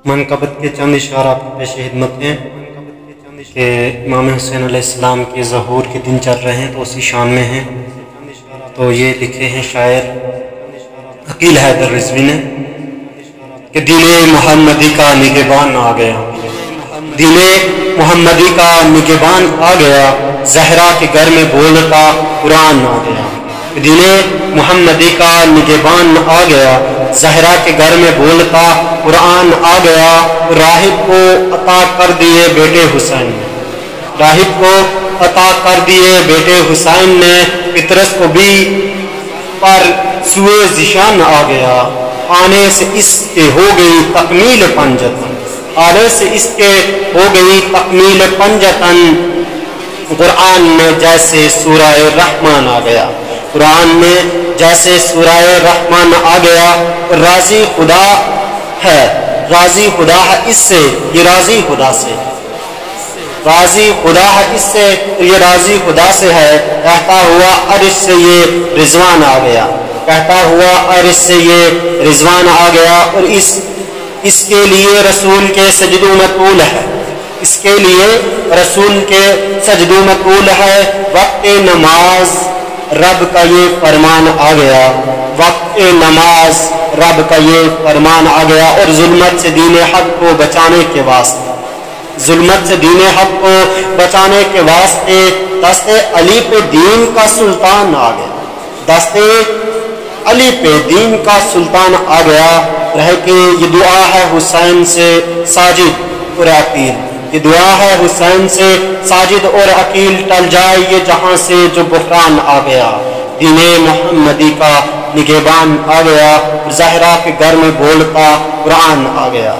منقبت کے چند اشعار آپ کی پیش خدمت ہیں کہ امام حسین علیہ السلام کے ظہور کے دن چل رہے ہیں تو اسی شان میں ہیں۔ تو یہ لکھے ہیں شاعر عقیل حیدر رضوی نے کہ دین محمدی کا نگہبان آ گیا، دین محمدی کا نگہبان آ گیا، زہرا کے گھر میں بولتا قرآن آ گیا۔ دین محمدی کا نگہبان آ گیا، زہرا کے گھر میں بولتا قرآن آ گیا۔ راہب کو عطا کر دیے بیٹے حسین نے، راہب کو عطا کر دیے بیٹے حسین نے، پطرس کو بھی پر سوئے ذیشان آ گیا۔ آنے سے اس کے ہو گئی تکمیل پنجتن، آنے سے اس کے ہو گئی تکمیل پنجتن۔ قرآن میں جیسے سورہ رحمان آ گیا، قرآن میں جیسے سورہ رحمان آ گیا۔ راضی خدا ہے، راضی خدا ہے اس سے، یہ راضی خدا سے، راضی خدا ہے اس سے، یہ راضی خدا سے ہے۔ کہتا ہوا عرش سے یہ رضوان آ گیا، کہتا ہوا عرش سے یہ رضوان آ گیا۔ اور اس کے لیے رسول کے سجدوں میں طول ہے، اس کے لیے رسول کے سجدوں میں طول ہے۔ وقت نماز رب کا یہ فرمان آ گیا، وقت نماز رب کا یہ فرمان آ گیا۔ اور ظلمت سے دین حق کو بچانے کے واسطے، ظلمت سے دین حق کو بچانے کے واسطے دست علی پہ دین کا سلطان آ گیا، دست علی پہ دین کا سلطان آ گیا۔ رہ کہ یہ دعا ہے حسین سے ساجد اور عقیل، یہ دعا ہے حسین سے ساجد اور عقیل، ٹل جائے یہ جہاں سے جو بحران آ گیا۔ دین محمدی کا نگہبان آ گیا، زہرا کے گھر میں بولتا قرآن آ گیا۔